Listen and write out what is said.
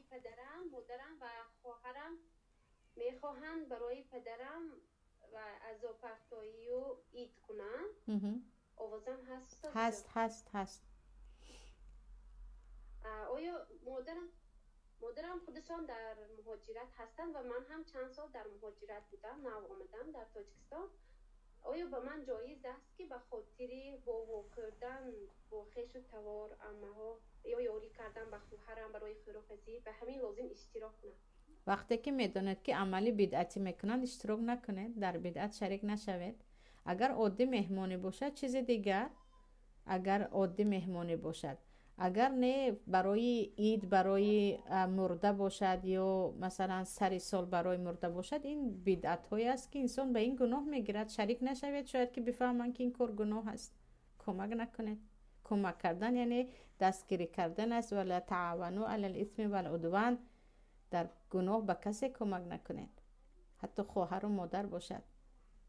پدرم، مادرم و خواهرم میخواهند برای پدرم و عزا پختایی و عید کنند. آوازم هست استاد جان؟ هست. آیا مادرم خودشان در مهاجرت هستند و من هم چند سال در مهاجرت بودم، نو آمدم در تاجیکستان. آیا به من جایز است که به خاطر با کردن با خیش و توار امها یا یاری کردن به خواهرم برای خیرخواهی به همین لازم اشتراک کنم؟ وقتی که میداند که عملی بدعتی میکنند اشتراک نکنید، در بدعت شریک نشوید. اگر عادی مهمانی باشد چیز دیگر، اگر عادی مهمانی باشد، اگر نه برای عید برای مرده باشد یا مثلا سر سال برای مرده باشد، این بدعت هایی است که انسان به این گناه میگیرد. شریک نشوید، شاید که بفهمند که این کار گناه است. کمک نکنید. کمک کردن یعنی دستگیری کردن است. ولا تعاونوا علی الاثم والعدوان. در گناه به کسی کمک نکنید، حتی خواهر و مادر باشد.